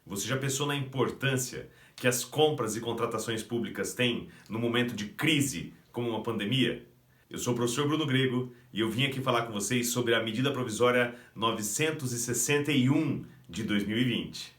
Você já pensou na importância que as compras e contratações públicas têm no momento de crise como uma pandemia? Eu sou o professor Bruno Grego e eu vim aqui falar com vocês sobre a medida provisória 961 de 2020.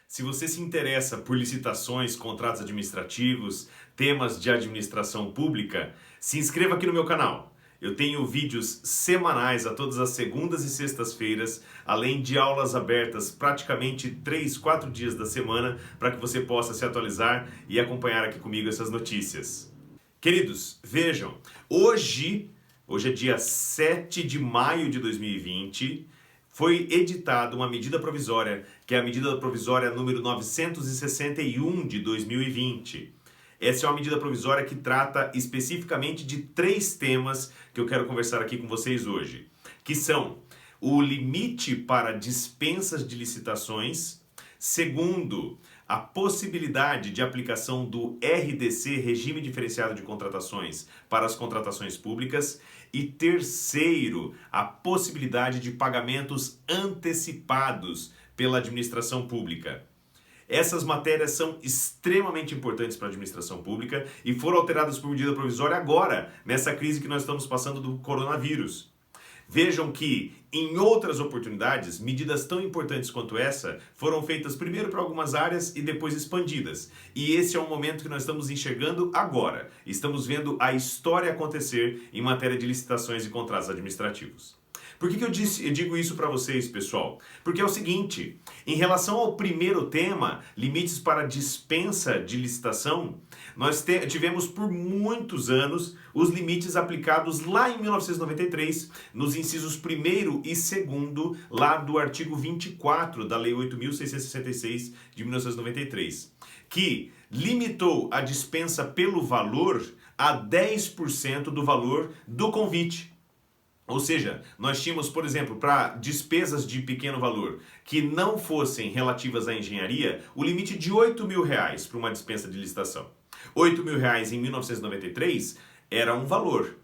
Se você se interessa por licitações, contratos administrativos, temas de administração pública, se inscreva aqui no meu canal. Eu tenho vídeos semanais a todas as segundas e sextas-feiras, além de aulas abertas praticamente 3, 4 dias da semana, para que você possa se atualizar e acompanhar aqui comigo essas notícias. Queridos, vejam, hoje é dia 7 de maio de 2020, foi editada uma medida provisória, que é a medida provisória número 961 de 2020. Essa é uma medida provisória que trata especificamente de 3 temas que eu quero conversar aqui com vocês hoje, que são o limite para dispensas de licitações, segundo, a possibilidade de aplicação do RDC, Regime Diferenciado de Contratações, para as contratações públicas, e terceiro, a possibilidade de pagamentos antecipados pela administração pública. Essas matérias são extremamente importantes para a administração pública e foram alteradas por medida provisória agora, nessa crise que nós estamos passando do coronavírus. Vejam que, em outras oportunidades, medidas tão importantes quanto essa foram feitas primeiro para algumas áreas e depois expandidas. E esse é um momento que nós estamos enxergando agora. Estamos vendo a história acontecer em matéria de licitações e contratos administrativos. Por que eu digo isso para vocês, pessoal? Porque é o seguinte, em relação ao primeiro tema, limites para dispensa de licitação, nós tivemos por muitos anos os limites aplicados lá em 1993, nos incisos 1º e 2º, lá do artigo 24 da Lei 8.666 de 1993, que limitou a dispensa pelo valor a 10% do valor do convite. Ou seja, nós tínhamos, por exemplo, para despesas de pequeno valor que não fossem relativas à engenharia, o limite de R$8.000 para uma dispensa de licitação. R$8.000 em 1993 era um valor.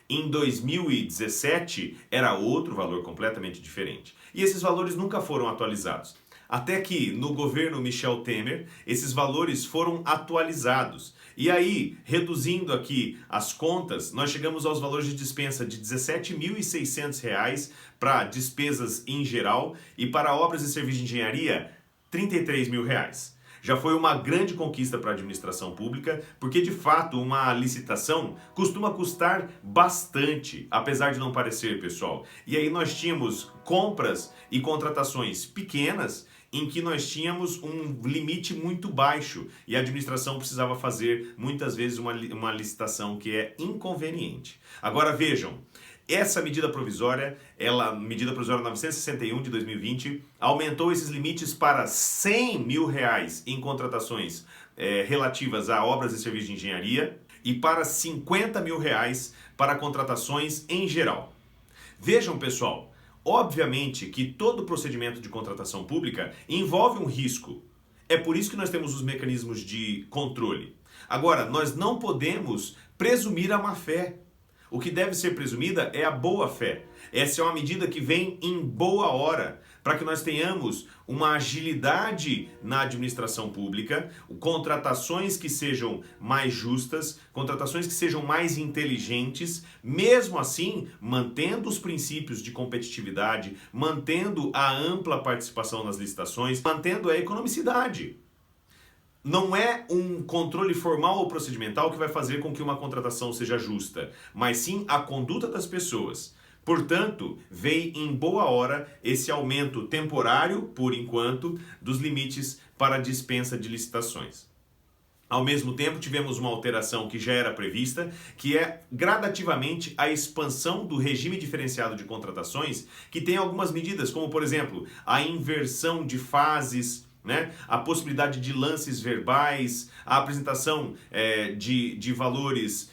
Em 2017 era outro valor completamente diferente. E esses valores nunca foram atualizados. Até que, no governo Michel Temer, esses valores foram atualizados. E aí, reduzindo aqui as contas, nós chegamos aos valores de dispensa de R$17.600 para despesas em geral e para obras e serviços de engenharia, R$33.000. Já foi uma grande conquista para a administração pública, porque de fato uma licitação costuma custar bastante, apesar de não parecer, pessoal. E aí nós tínhamos compras e contratações pequenas, em que nós tínhamos um limite muito baixo e a administração precisava fazer muitas vezes uma licitação que é inconveniente. Agora vejam, essa medida provisória, medida provisória 961 de 2020, aumentou esses limites para R$100.000 em contratações relativas a obras e serviços de engenharia e para R$50.000 para contratações em geral. Vejam, pessoal, obviamente que todo procedimento de contratação pública envolve um risco. É por isso que nós temos os mecanismos de controle. Agora, nós não podemos presumir a má-fé. O que deve ser presumida é a boa-fé. Essa é uma medida que vem em boa hora, para que nós tenhamos uma agilidade na administração pública, contratações que sejam mais justas, contratações que sejam mais inteligentes, mesmo assim mantendo os princípios de competitividade, mantendo a ampla participação nas licitações, mantendo a economicidade. Não é um controle formal ou procedimental que vai fazer com que uma contratação seja justa, mas sim a conduta das pessoas. Portanto, veio em boa hora esse aumento temporário, por enquanto, dos limites para a dispensa de licitações. Ao mesmo tempo, tivemos uma alteração que já era prevista, que é gradativamente a expansão do regime diferenciado de contratações, que tem algumas medidas, como por exemplo, a inversão de fases, a possibilidade de lances verbais, a apresentação de valores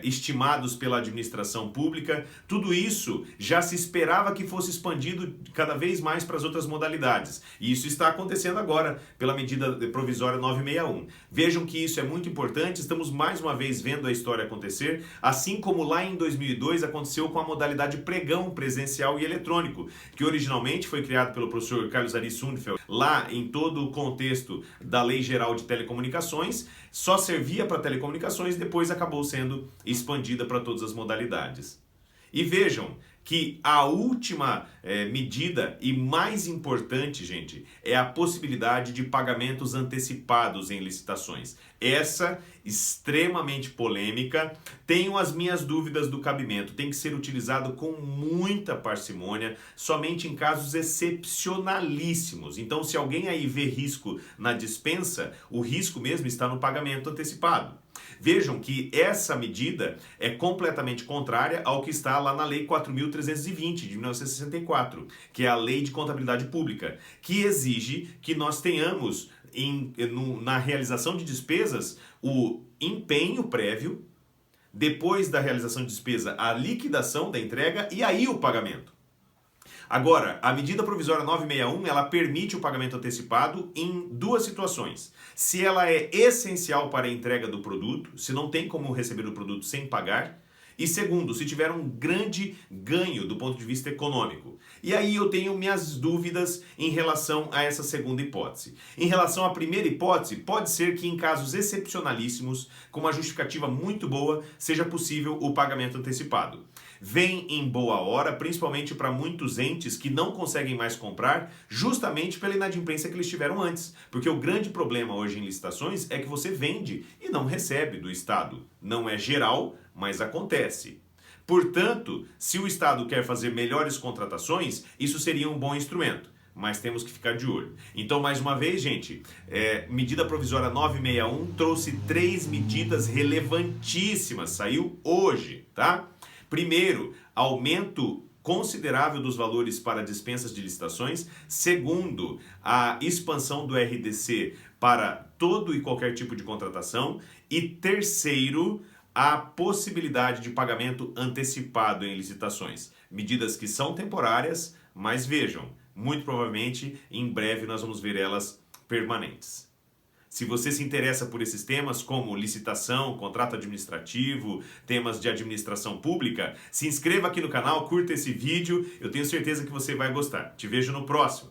estimados pela administração pública. Tudo isso já se esperava que fosse expandido cada vez mais para as outras modalidades. E isso está acontecendo agora pela medida provisória 961. Vejam que isso é muito importante, estamos mais uma vez vendo a história acontecer, assim como lá em 2002 aconteceu com a modalidade pregão presencial e eletrônico, que originalmente foi criado pelo professor Carlos Ari Sundfeld, lá em todo o contexto da Lei Geral de Telecomunicações, só servia para telecomunicações, depois acabou sendo expandida para todas as modalidades. E vejam que a última medida e mais importante, gente, é a possibilidade de pagamentos antecipados em licitações. Essa, extremamente polêmica, tenho as minhas dúvidas do cabimento, tem que ser utilizado com muita parcimônia, somente em casos excepcionalíssimos. Então, se alguém aí vê risco na dispensa, o risco mesmo está no pagamento antecipado. Vejam que essa medida é completamente contrária ao que está lá na Lei 4.320 de 1964, que é a Lei de Contabilidade Pública, que exige que nós tenhamos na realização de despesas o empenho prévio, depois da realização de despesa a liquidação da entrega e aí o pagamento. Agora, a medida provisória 961, ela permite o pagamento antecipado em duas situações. Se ela é essencial para a entrega do produto, se não tem como receber o produto sem pagar, e segundo, se tiver um grande ganho do ponto de vista econômico. E aí eu tenho minhas dúvidas em relação a essa segunda hipótese. Em relação à primeira hipótese, pode ser que em casos excepcionalíssimos, com uma justificativa muito boa, seja possível o pagamento antecipado. Vem em boa hora, principalmente para muitos entes que não conseguem mais comprar, justamente pela inadimplência que eles tiveram antes. Porque o grande problema hoje em licitações é que você vende e não recebe do Estado. Não é geral, mas acontece. Portanto, se o Estado quer fazer melhores contratações, isso seria um bom instrumento. Mas temos que ficar de olho. Então, mais uma vez, gente, medida provisória 961 trouxe 3 medidas relevantíssimas, saiu hoje, tá? Primeiro, aumento considerável dos valores para dispensas de licitações. Segundo, a expansão do RDC para todo e qualquer tipo de contratação. E terceiro, a possibilidade de pagamento antecipado em licitações. Medidas que são temporárias, mas vejam, muito provavelmente em breve nós vamos ver elas permanentes. Se você se interessa por esses temas como licitação, contrato administrativo, temas de administração pública, se inscreva aqui no canal, curta esse vídeo, eu tenho certeza que você vai gostar. Te vejo no próximo.